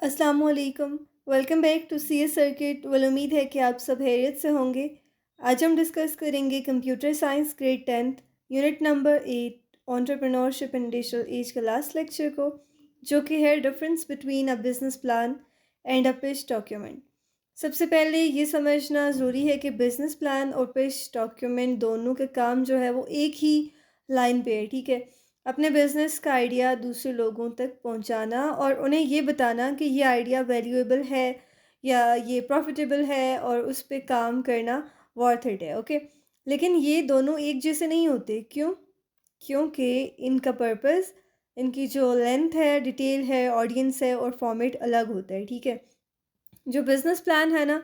अस्सलामुअलैकुम। Welcome back to C S circuit. Well, उम्मीद है कि आप सब खैरियत से होंगे। आज हम डिस्कस करेंगे computer science grade 10th unit number 8 entrepreneurship इन डिजिटल एज का लास्ट लेक्चर को, जो कि है difference between a business plan and a pitch document. सबसे पहले ये समझना ज़रूरी है कि बिजनेस प्लान और पिच डॉक्यूमेंट दोनों का काम जो है वो एक ही लाइन पे है, ठीक है। अपने बिज़नेस का आइडिया दूसरे लोगों तक पहुंचाना और उन्हें ये बताना कि ये आइडिया वैल्यूएबल है या ये प्रॉफिटेबल है और उस पे काम करना वर्थ इट है, ओके। लेकिन ये दोनों एक जैसे नहीं होते। क्यों? क्योंकि इनका पर्पस, इनकी जो लेंथ है, डिटेल है, ऑडियंस है और फॉर्मेट अलग होता है, ठीक है। जो बिज़नेस प्लान है ना,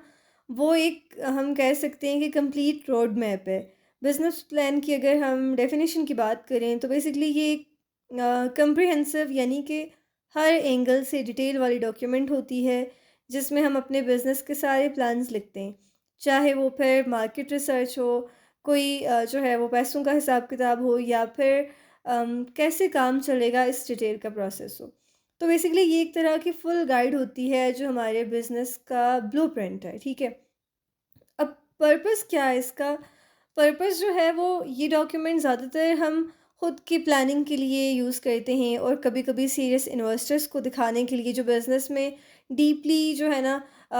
वो एक हम कह सकते हैं कि कंप्लीट रोड मैप है। बिज़नेस प्लान की अगर हम डेफिनेशन की बात करें तो बेसिकली ये एक कंप्रिहेंसिव यानी कि हर एंगल से डिटेल वाली डॉक्यूमेंट होती है, जिसमें हम अपने बिज़नेस के सारे प्लान्स लिखते हैं। चाहे वो फिर मार्केट रिसर्च हो, कोई जो है वो पैसों का हिसाब किताब हो, या फिर कैसे काम चलेगा इस डिटेल का प्रोसेस हो। तो बेसिकली ये एक तरह की फुल गाइड होती है जो हमारे बिज़नेस का ब्लूप्रिंट है, ठीक है। अब पर्पस क्या है इसका? पर्पस जो है वो ये डॉक्यूमेंट ज़्यादातर हम खुद की प्लानिंग के लिए यूज़ करते हैं और कभी-कभी सीरियस इन्वेस्टर्स को दिखाने के लिए, जो बिज़नेस में डीपली जो है ना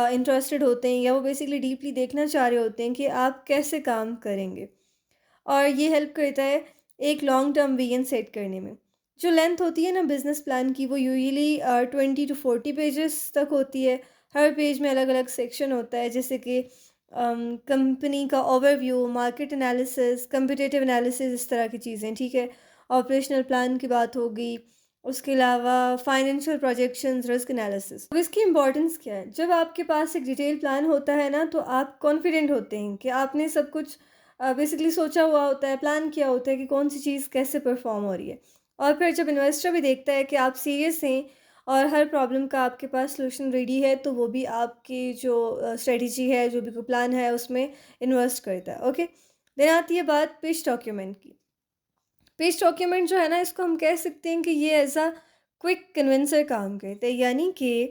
इंटरेस्टेड होते हैं, या वो बेसिकली डीपली देखना चाह रहे होते हैं कि आप कैसे काम करेंगे। और ये हेल्प करता है एक लॉन्ग टर्म विजन सेट करने में। जो लेंथ होती है ना बिज़नेस प्लान की, वो यूजुअली 20 to 40 पेजेस तक होती है। हर पेज में अलग अलग सेक्शन होता है, जैसे कि कंपनी का overview, market analysis, competitive analysis, इस तरह की चीज़ें, ठीक है। ऑपरेशनल प्लान की बात हो गई, उसके अलावा फाइनेंशियल प्रोजेक्शंस, रिस्क एनालिसिस। अब इसकी इंपॉर्टेंस क्या है? जब आपके पास एक डिटेल प्लान होता है ना, तो आप कॉन्फिडेंट होते हैं कि आपने सब कुछ बेसिकली सोचा हुआ होता है, प्लान किया होता है कि कौन सी चीज़ कैसे परफॉर्म हो रही है। और फिर जब इन्वेस्टर भी देखता है कि आप सीरियस हैं और हर प्रॉब्लम का आपके पास सॉल्यूशन रेडी है, तो वो भी आपकी जो स्ट्रेटजी है, जो भी कोई प्लान है, उसमें इन्वेस्ट करता है, ओके। देन आती है बात पिच डॉक्यूमेंट की। पिच डॉक्यूमेंट जो है ना, इसको हम कह सकते हैं कि ये एज अ क्विक कन्विंसर काम करते हैं, यानी कि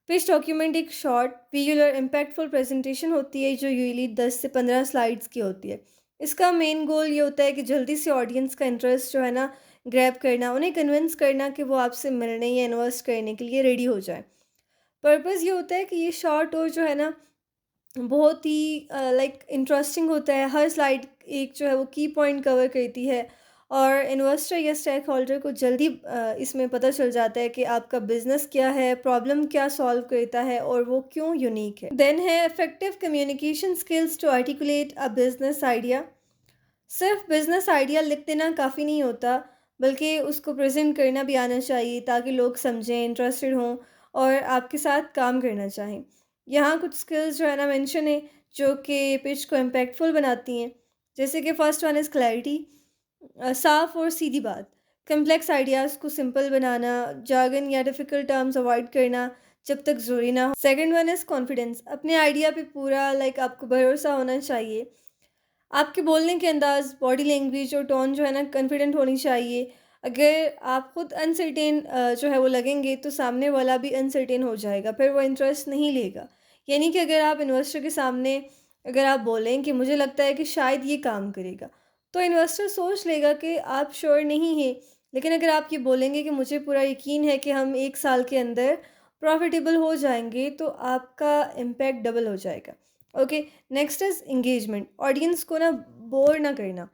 पिच डॉक्यूमेंट एक शॉर्ट, विजुअल और इम्पैक्टफुल प्रेजेंटेशन होती है जो यूजुअली 10 से 15 स्लाइड्स की होती है। इसका मेन गोल ये होता है कि जल्दी से ऑडियंस का इंटरेस्ट जो है ना ग्रैब करना, उन्हें कन्विंस करना कि वो आपसे मिलने या इन्वेस्ट करने के लिए रेडी हो जाए। पर्पज़ ये होता है कि ये शॉर्ट और जो है ना बहुत ही लाइक इंटरेस्टिंग होता है। हर स्लाइड एक जो है वो की पॉइंट कवर करती है और इन्वेस्टर या स्टेक होल्डर को जल्दी इसमें पता चल जाता है कि आपका बिजनेस क्या है, प्रॉब्लम क्या सॉल्व करता है और वो क्यों यूनिक है। देन है effective communication skills to articulate a business idea. सिर्फ बिजनेस आइडिया लिख देना काफ़ी नहीं होता, बल्कि उसको प्रेजेंट करना भी आना चाहिए ताकि लोग समझें, इंटरेस्टेड हों और आपके साथ काम करना चाहें। यहाँ कुछ स्किल्स जो है ना मेंशन है, जो कि पिच को इम्पैक्टफुल बनाती हैं। जैसे कि फर्स्ट वन इज़ क्लैरिटी, साफ और सीधी बात। कम्प्लेक्स आइडियाज़ को सिंपल बनाना, jargon या डिफ़िकल्ट टर्म्स अवॉइड करना जब तक ज़रूरी ना हो। सेकंड वन इज़ कॉन्फिडेंस, अपने आइडिया पे पूरा आपको भरोसा होना चाहिए। आपके बोलने के अंदाज़, बॉडी लैंग्वेज और टोन जो है ना कॉन्फिडेंट होनी चाहिए। अगर आप खुद अनसर्टेन जो है वो लगेंगे, तो सामने वाला भी अनसर्टेन हो जाएगा, फिर वो इंटरेस्ट नहीं लेगा। यानी कि अगर आप इन्वेस्टर के सामने अगर आप बोलें कि मुझे लगता है कि शायद ये काम करेगा, तो इन्वेस्टर सोच लेगा कि आप श्योर नहीं हैं। लेकिन अगर आप ये बोलेंगे कि मुझे पूरा यकीन है कि हम 1 साल के अंदर प्रॉफिटेबल हो जाएँगे, तो आपका इम्पैक्ट डबल हो जाएगा। Okay, next is engagement. Audience को ना बोर ना करना,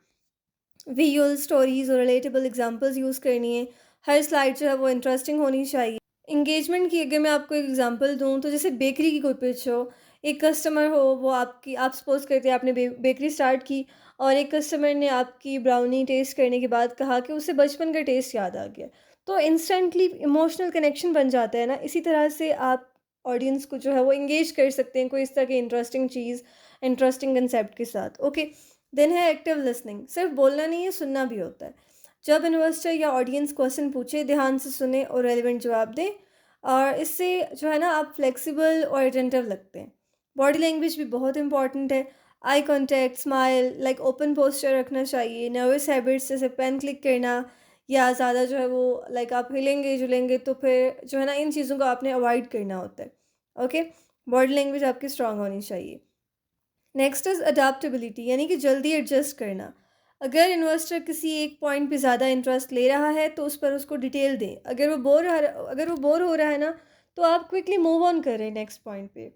विजुअल स्टोरीज और रिलेटेबल एग्जांपल्स यूज़ करनी है। हर स्लाइड जो है वो इंटरेस्टिंग होनी चाहिए। एंगेजमेंट की अगर मैं आपको एक एग्जांपल दूँ, तो जैसे बेकरी की कोई पिच हो, एक कस्टमर हो, वो आपकी आप सपोज़ करते हैं आपने बेकरी स्टार्ट की और एक कस्टमर ने आपकी ब्राउनी टेस्ट करने के बाद कहा कि उसे बचपन का टेस्ट याद आ गया। तो इंस्टेंटली इमोशनल कनेक्शन बन जाता है ना। इसी तरह से आप ऑडियंस को जो है वो एंगेज कर सकते हैं कोई इस तरह की इंटरेस्टिंग चीज़, इंटरेस्टिंग कंसेप्ट के साथ, ओके। देन है एक्टिव लिसनिंग, सिर्फ बोलना नहीं है, सुनना भी होता है। जब इन्वेस्टर या ऑडियंस क्वेश्चन पूछे, ध्यान से सुने और रेलिवेंट जवाब दें। और इससे जो है ना आप फ्लेक्सिबल और अटेंटिव लगते हैं। बॉडी लैंग्वेज भी बहुत इंपॉर्टेंट है। Eye contact, smile, open posture रखना चाहिए। नर्वस हैबिट्स जैसे पेन क्लिक करना या ज़्यादा जो है वो लाइक आप हिलेंगे जुलेंगे तो फिर जो है ना इन चीज़ों को आपने अवॉइड करना होता है। ओके, बॉडी लैंग्वेज आपकी स्ट्रांग होनी चाहिए। नेक्स्ट इज़ अडाप्टेबिलिटी, यानी कि जल्दी एडजस्ट करना। अगर इन्वेस्टर किसी एक पॉइंट पे ज़्यादा इंटरेस्ट ले रहा है तो उस पर उसको डिटेल दें। अगर वो बोर हो रहा है ना, तो आप क्विकली मूव ऑन करें नेक्स्ट पॉइंट पे।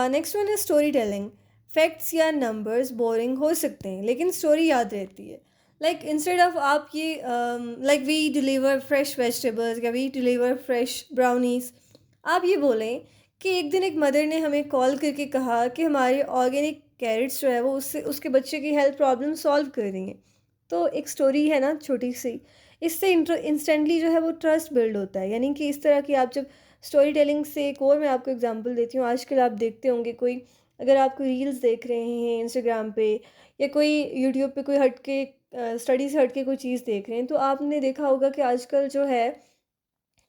नेक्स्ट वन है स्टोरी टेलिंग। फैक्ट्स या नंबर्स बोरिंग हो सकते हैं लेकिन स्टोरी याद रहती है। लाइक इंस्टेड ऑफ आप ये like we deliver fresh vegetables या वी डिलीवर फ्रेश ब्राउनीज, आप ये बोलें कि एक दिन एक मदर ने हमें कॉल करके कहा कि हमारे ऑर्गेनिक कैरेट्स जो है वो उससे उसके बच्चे की हेल्थ प्रॉब्लम सॉल्व कर देंगे। तो एक स्टोरी है ना छोटी सी, इससे इंस्टेंटली जो है वो ट्रस्ट बिल्ड होता है। यानी कि इस तरह की आप जब स्टोरी टेलिंग से, एक और मैं आपको एग्जांपल देती हूँ। आजकल आप देखते होंगे कोई, अगर आप कोई रील्स देख रहे हैं इंस्टाग्राम पे या कोई यूट्यूब पे कोई हट के स्टडी से हट के कोई चीज़ देख रहे हैं, तो आपने देखा होगा कि आजकल जो है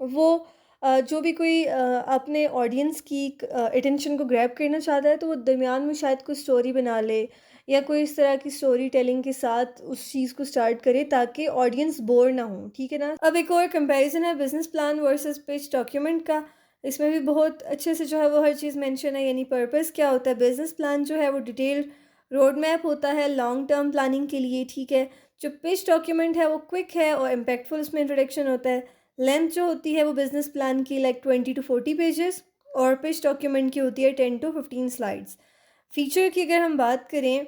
वो जो भी कोई अपने ऑडियंस की अटेंशन को ग्रैब करना चाहता है तो वो दरमियान में शायद कोई स्टोरी बना ले या कोई इस तरह की स्टोरी टेलिंग के साथ उस चीज़ को स्टार्ट करे ताकि ऑडियंस बोर ना हो, ठीक है ना। अब एक और कंपैरिजन है business plan versus pitch document का। इसमें भी बहुत अच्छे से जो है वो हर चीज़ मेंशन है, यानी पर्पस क्या होता है। बिजनेस प्लान जो है वो डिटेल रोड मैप होता है लॉन्ग टर्म प्लानिंग के लिए, ठीक है। जो पिच डॉक्यूमेंट है वो क्विक है और इम्पैक्टफुल, उसमें इंट्रोडक्शन होता है। लेंथ जो होती है वो बिज़नेस प्लान की लाइक 20 to 40 पेजेस और पिच डॉक्यूमेंट की होती है 10 to 15 स्लाइड्स। फ़ीचर की अगर हम बात करें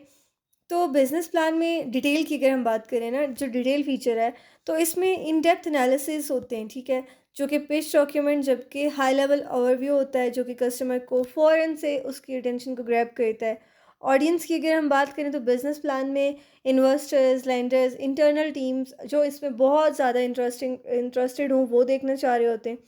तो बिज़नेस प्लान में डिटेल की अगर हम बात करें ना, जो डिटेल फ़ीचर है तो इसमें इन डेप्थ एनालिसिस होते हैं, ठीक है। जो कि पिच डॉक्यूमेंट जबकि हाई लेवल ओवरव्यू होता है जो कि कस्टमर को फ़ौरन से उसकी अटेंशन को ग्रैब करता है। ऑडियंस की अगर हम बात करें तो बिज़नेस प्लान में इन्वेस्टर्स, लेंडर्स, इंटरनल टीम्स जो इसमें बहुत ज़्यादा इंटरेस्टेड हों वो देखना चाह रहे होते हैं।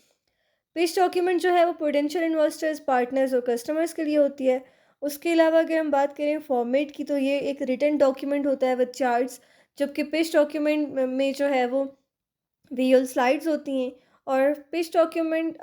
पिच डॉक्यूमेंट जो है वो पोटेंशियल इन्वेस्टर्स, पार्टनर्स और कस्टमर्स के लिए होती है। उसके अलावा अगर हम बात करें फॉर्मेट की तो ये एक रिटन डॉक्यूमेंट होता है विद चार्ट्स, जबकि पिच डॉक्यूमेंट में जो है वो विजुअल स्लाइड्स होती हैं। और पिच डॉक्यूमेंट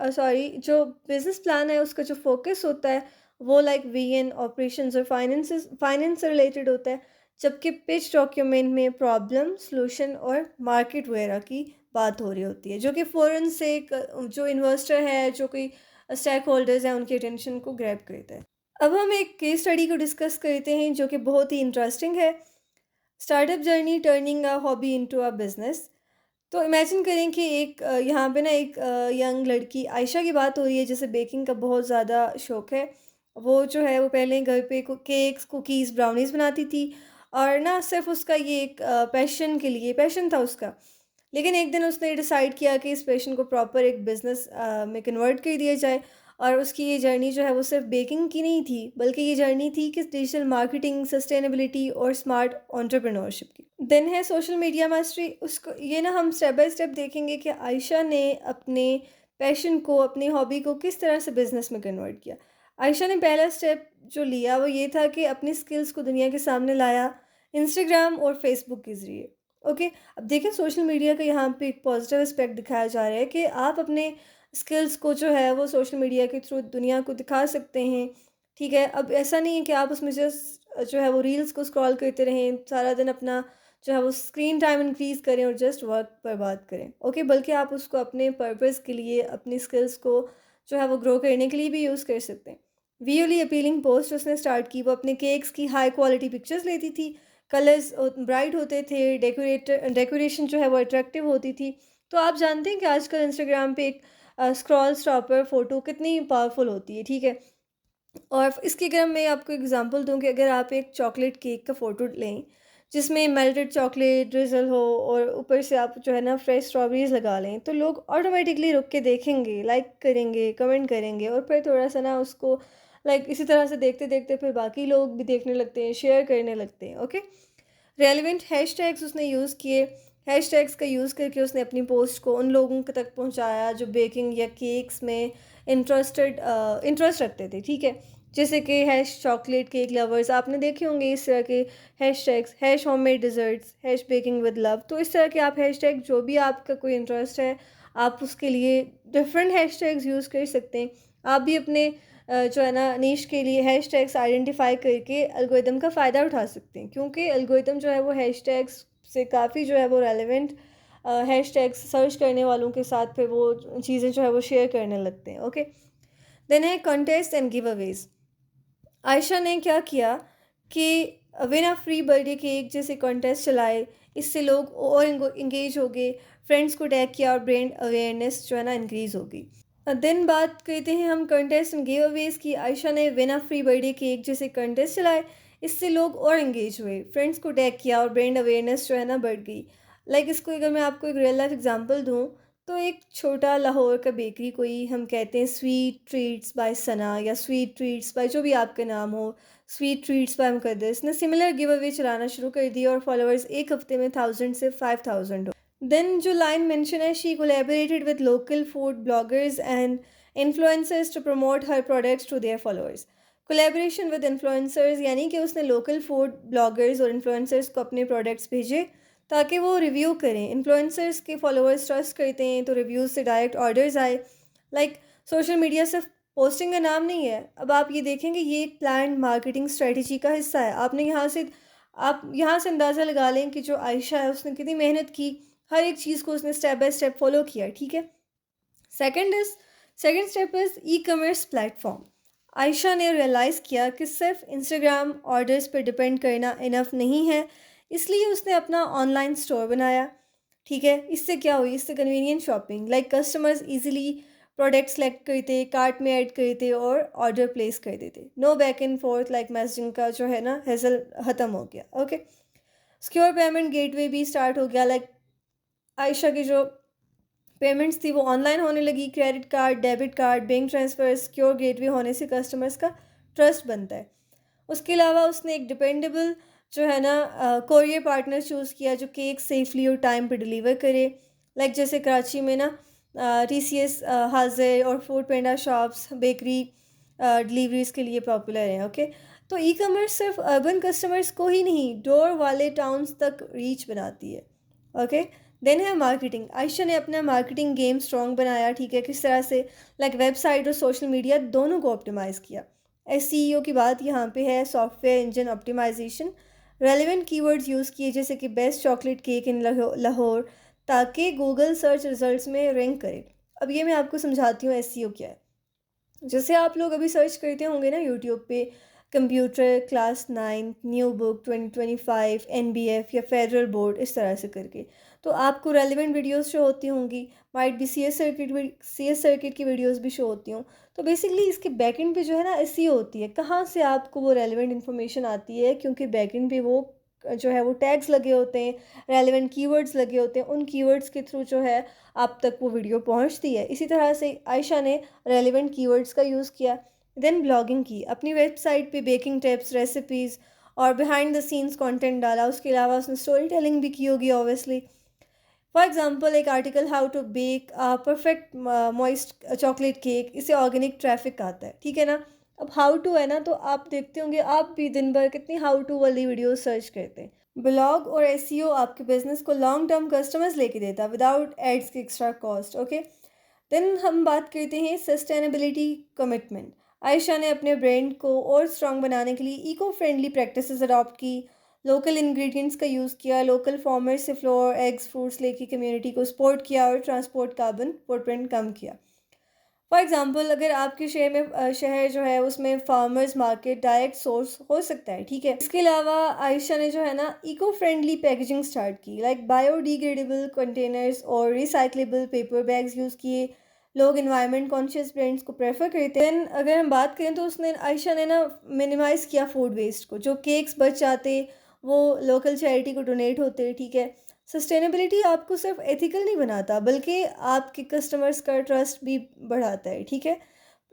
जो बिज़नेस प्लान है उसका जो फोकस होता है वो लाइक वीएन, ऑपरेशंस और फाइनेंस से रिलेटेड होता है। जबकि पिच डॉक्यूमेंट में प्रॉब्लम, सॉल्यूशन और मार्केट वगैरह की बात हो रही होती है जो कि फ़ौरन से जो इन्वेस्टर है, जो कोई स्टेक होल्डर्स हैं, उनकी अटेंशन को ग्रैब करता है। अब हम एक केस स्टडी को डिस्कस करते हैं जो कि बहुत ही इंटरेस्टिंग है। Startup journey turning a hobby into a business. तो इमेजिन करें कि यहाँ पे ना एक यंग लड़की आयशा की बात हो रही है जिसे बेकिंग का बहुत ज़्यादा शौक़ है। वो जो है वो पहले घर पे केक्स, कुकीज़, ब्राउनीज़ बनाती थी और ना सिर्फ़ उसका ये एक पैशन था उसका। लेकिन एक दिन उसने डिसाइड किया कि इस पैशन को प्रॉपर एक बिज़नेस में कन्वर्ट कर दिया जाए। और उसकी ये जर्नी जो है वो सिर्फ बेकिंग की नहीं थी, बल्कि ये जर्नी थी कि डिजिटल मार्केटिंग, सस्टेनेबिलिटी और स्मार्ट एंटरप्रेन्योरशिप की। देन है सोशल मीडिया मास्टरी। उसको ये ना हम स्टेप बाय स्टेप देखेंगे कि आयशा ने अपने पैशन को, अपनी हॉबी को किस तरह से बिज़नेस में कन्वर्ट किया। आयशा ने पहला स्टेप जो लिया वो ये था कि अपनी स्किल्स को दुनिया के सामने लाया, इंस्टाग्राम और फेसबुक के ज़रिए। ओके, अब देखें सोशल मीडिया का यहाँ पे एक पॉजिटिव एस्पेक्ट दिखाया जा रहा है कि आप अपने स्किल्स को जो है वो सोशल मीडिया के थ्रू दुनिया को दिखा सकते हैं, ठीक है। अब ऐसा नहीं है कि आप उसमें जस्ट जो है वो रील्स को स्क्रॉल करते रहें सारा दिन, अपना जो है वो स्क्रीन टाइम इंक्रीज़ करें और जस्ट वर्क पर बात करें, ओके। बल्कि आप उसको अपने पर्पस के लिए, अपनी स्किल्स को जो है वो ग्रो करने के लिए भी यूज़ कर सकते हैं। विजुअली अपीलिंग पोस्ट उसने स्टार्ट की। वो अपने केक्स की हाई क्वालिटी पिक्चर्स लेती थी, कलर्स ब्राइट होते थे, डेकोरेशन जो है वो अट्रैक्टिव होती थी। तो आप जानते हैं कि आजकल इंस्टाग्राम पे एक स्क्रॉल स्टॉपर फ़ोटो कितनी पावरफुल होती है, ठीक है। और इसकी अगर मैं आपको एग्जांपल दूँ कि अगर आप एक चॉकलेट केक का फ़ोटो लें जिसमें मेल्टेड चॉकलेट ड्रिज़ल हो और ऊपर से आप जो है ना फ्रेश स्ट्रॉबेरीज़ लगा लें, तो लोग ऑटोमेटिकली रुक के देखेंगे, लाइक करेंगे, कमेंट करेंगे और फिर थोड़ा-सा ना उसको लाइक इसी तरह से देखते-देखते फिर बाकी लोग भी देखने लगते हैं, शेयर करने लगते हैं, ओके। रेलेवेंट हैशटैग्स उसने यूज़ किए। हैशटैग्स का यूज़ करके उसने अपनी पोस्ट को उन लोगों के तक पहुंचाया जो बेकिंग या केक्स में इंटरेस्ट रखते थे, ठीक है। जैसे कि हैश चॉकलेट केक लवर्स, आपने देखे होंगे इस तरह के hashtags, hash homemade desserts, hash baking with love. तो इस तरह के आप हैशटैग, जो भी आपका कोई इंटरेस्ट है, आप उसके लिए डिफरेंट हैशटैग्स यूज़ कर सकते हैं। आप भी अपने जो है ना नीश के लिए हैशटैग्स आइडेंटिफाई करके एल्गोरिदम का फ़ायदा उठा सकते हैं, क्योंकि एल्गोरिदम जो है वो हैशटैग्स से काफ़ी जो है वो रेलेवेंट हैशटैग्स सर्च करने वालों के साथ फिर वो चीज़ें जो है वो शेयर करने लगते हैं। ओके, देन है contest and give Awez. Ayesha ने क्या किया कि win a free birthday cake जैसे कॉन्टेस्ट चलाए, इससे लोग और इंगेज हो गए, फ्रेंड्स को टैग किया और ब्रांड अवेयरनेस जो है ना इंक्रीज़ होगी। देन बात करते हैं हम कंटेस्ट एंड गिव अवेज की। आयशा ने win a free birthday cake जैसे कंटेस्ट चलाए, इससे लोग और इंगेज हुए, फ्रेंड्स को टैग किया और ब्रांड अवेयरनेस जो है ना बढ़ गई। लाइक इसको अगर मैं आपको एक रियल लाइफ एग्जांपल दूँ, तो एक छोटा लाहौर का बेकरी, कोई हम कहते हैं स्वीट ट्रीट्स बाय सना या स्वीट ट्रीट्स बाय जो भी आपका नाम हो, स्वीट ट्रीट्स बाय मुकद्दर, इसने सिमिलर गिव अवे चलाना शुरू कर दिया और फॉलोअर्स एक हफ्ते में 1000 से 5000 हो। देन जो लाइन मेंशन है, she collaborated with local food bloggers and influencers to promote her products to their followers. Collaboration with influencers यानी कि उसने लोकल फूड ब्लॉगर्स और इन्फ्लुएंसर्स को अपने प्रोडक्ट्स भेजे ताकि वो रिव्यू करें। इन्फ्लुएंसर्स के फॉलोअर्स ट्रस्ट करते हैं तो रिव्यूज़ से डायरेक्ट ऑर्डर्स आए। लाइक सोशल मीडिया सिर्फ पोस्टिंग का नाम नहीं है। अब आप ये देखेंगे, ये एक प्लान मार्केटिंग स्ट्रेटजी का हिस्सा है। आप यहाँ से अंदाज़ा लगा लें कि जो आयशा है उसने कितनी मेहनत की, हर एक चीज़ को उसने स्टेप बाय स्टेप फॉलो किया। ठीक है, second is second step is e commerce platform. Ayesha ने रियलाइज़ किया कि सिर्फ इंस्टाग्राम ऑर्डर्स पर डिपेंड करना इनफ नहीं है, इसलिए उसने अपना ऑनलाइन स्टोर बनाया। ठीक है, इससे क्या हुई, इससे convenient shopping, like customers easily product select करते, कार्ट में ऐड करते और ऑर्डर प्लेस कर देते। No back and forth like messaging का जो है ना हेसल ख़त्म हो गया। ओके, सिक्योर पेमेंट गेटवे भी स्टार्ट हो गया। लाइक आयशा की जो पेमेंट्स थी वो ऑनलाइन होने लगी। Credit card, debit card, bank transfer, secure gateway होने से कस्टमर्स का ट्रस्ट बनता है। उसके अलावा उसने एक डिपेंडेबल जो है ना कोरियर पार्टनर चूज़ किया जो केक सेफली और टाइम पे डिलीवर करे। लाइक जैसे कराची में ना TCS, हाजिर और फूड पेंडा शॉप्स बेकरी डिलीवरीज़ के लिए पॉपुलर हैं। ओके, तो ई कॉमर्स सिर्फ अर्बन कस्टमर्स को ही नहीं, डोर वाले टाउन्स तक रीच बनाती है। ओके, देन है मार्केटिंग। आयशा ने अपना मार्केटिंग गेम स्ट्रॉन्ग बनाया। ठीक है, किस तरह से, लाइक वेबसाइट और सोशल मीडिया दोनों को ऑप्टिमाइज़ किया। SEO की बात यहाँ पे है, software engine optimization. Relevant keywords use किए जैसे कि best chocolate cake in Lahore, ताकि गूगल सर्च रिजल्ट्स में रैंक करे। अब ये मैं आपको समझाती हूँ SEO क्या है। जैसे आप लोग अभी सर्च करते होंगे ना यूट्यूब पे, computer class 9 new book 2025 NBF या फेडरल बोर्ड, इस तरह से करके, तो आपको रेलिवेंट वीडियोस शो होती होंगी। माइट भी CS सर्किट की वीडियोस भी शो होती हों। तो बेसिकली इसके बैकएंड पे जो है ना SEO होती है, कहाँ से आपको वो रेलिवेंट इन्फॉर्मेशन आती है, क्योंकि बैकएंड पे वो जो है वो टैग्स लगे होते हैं, रेलिवेंट कीवर्ड्स लगे होते हैं, उन कीवर्ड्स के थ्रू जो है आप तक वो वीडियो पहुंचती है। इसी तरह से आयशा ने रेलिवेंट कीवर्ड्स का यूज़ किया। देन ब्लॉगिंग की, अपनी वेबसाइट पे बेकिंग टिप्स, रेसिपीज़ और बिहाइंड द सीन्स कंटेंट डाला। उसके अलावा उसने स्टोरी टेलिंग भी की होगी ऑब्वियसली। फॉर एग्जांपल एक article, how to bake perfect moist chocolate cake, इसे ऑर्गेनिक ट्रैफिक आता है। ठीक है ना, अब हाउ टू है ना, तो आप देखते होंगे आप भी दिन भर कितनी हाउ टू वाली वीडियो सर्च करते हैं। ब्लॉग और SEO आपके बिजनेस को लॉन्ग टर्म कस्टमर्स लेके देता विदाउट एड्स की एक्स्ट्रा कॉस्ट। ओके, देन हम बात करते हैं सस्टेनेबिलिटी कमिटमेंट। आयशा ने अपने ब्रांड को और स्ट्रॉन्ग बनाने के लिए इको फ्रेंडली प्रैक्टिसेस अडॉप्ट की, लोकल इंग्रेडिएंट्स का यूज़ किया, लोकल फार्मर्स से फ्लोर, एग्स, फ्रूट्स लेके कम्युनिटी को सपोर्ट किया और ट्रांसपोर्ट कार्बन फुटप्रिंट कम किया। फॉर एग्जांपल अगर आपके शहर में शहर जो है उसमें फार्मर्स मार्केट डायरेक्ट सोर्स हो सकता है। ठीक है, इसके अलावा आयशा ने जो है ना इको फ्रेंडली पैकेजिंग स्टार्ट की, लाइक बायोडिग्रेडेबल कंटेनर्स और रिसाइकलेबल पेपर बैग्स यूज़ किए। लोग इन्वायरमेंट कॉन्शियस ब्रांड्स को प्रेफर करते हैं। देन अगर हम बात करें तो उसने आयशा ने ना मिनिमाइज़ किया फूड वेस्ट को, जो केक्स बच जाते वो लोकल चैरिटी को डोनेट होते। ठीक है, सस्टेनेबिलिटी आपको सिर्फ एथिकल नहीं बनाता बल्कि आपके कस्टमर्स का ट्रस्ट भी बढ़ाता है। ठीक है,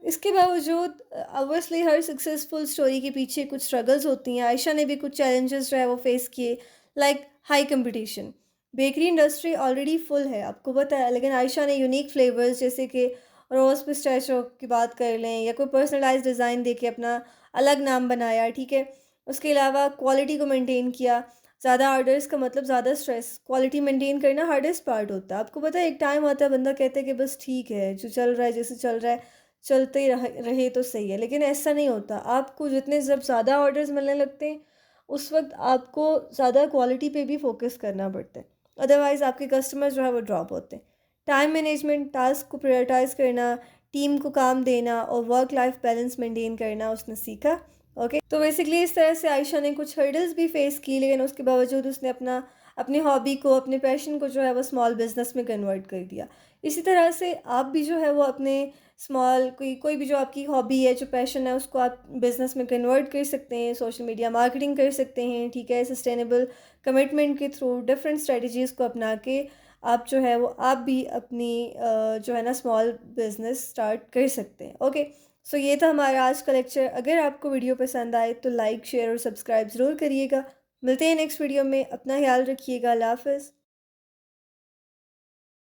इसके बावजूद ऑब्वियसली हर सक्सेसफुल स्टोरी के पीछे कुछ स्ट्रगल्स होती हैं। आयशा ने भी कुछ चैलेंजेस जो है वो फेस किए, like high competition. Bakery industry already full है, आपको पता है, लेकिन आयशा ने यूनिक फ्लेवर्स जैसे कि रोज़ पिस्ताचियो की बात कर लें या कोई पर्सनलाइज डिज़ाइन देके अपना अलग नाम बनाया। ठीक है, उसके अलावा क्वालिटी को मेंटेन किया। ज़्यादा ऑर्डर्स का मतलब ज़्यादा स्ट्रेस, क्वालिटी मेंटेन करना हार्डेस्ट पार्ट होता है। आपको पता है एक टाइम आता है बंदा कहता है कि बस ठीक है, जो चल रहा है जैसे चल रहा है चलते ही रहे तो सही है, लेकिन ऐसा नहीं होता। आपको जितने जब ज़्यादा ऑर्डर्स मिलने लगते हैं उस वक्त आपको ज़्यादा क्वालिटी पे भी फोकस करना पड़ता है। अदरवाइज़ आपके कस्टमर जो है वो ड्रॉप होते हैं। टाइम मैनेजमेंट, टास्क को प्रायोरिटाइज़ करना, टीम को काम देना और वर्क लाइफ बैलेंस मेंटेन करना उसने सीखा। ओके, तो बेसिकली इस तरह से आयशा ने कुछ हर्डल्स भी फेस की, लेकिन उसके बावजूद उसने अपनी हॉबी को, अपने पैशन को जो है वो स्मॉल बिजनेस में कन्वर्ट कर दिया। इसी तरह से आप भी जो है वो अपने स्मॉल कोई कोई भी जो आपकी हॉबी है, जो पैशन है, उसको आप बिज़नेस में कन्वर्ट कर सकते हैं, सोशल मीडिया मार्केटिंग कर सकते हैं, ठीक है, सस्टेनेबल कमिटमेंट के थ्रू डिफरेंट स्ट्रेटजीज़ को अपना के आप जो है वो आप भी अपनी जो है ना स्मॉल बिज़नेस स्टार्ट कर सकते हैं। ओके, सो ये था हमारा आज का लेक्चर। अगर आपको वीडियो पसंद आए तो लाइक, शेयर और सब्सक्राइब ज़रूर करिएगा। मिलते हैं नेक्स्ट वीडियो में। अपना ख्याल रखिएगा। अल्लाह हाफ़िज़।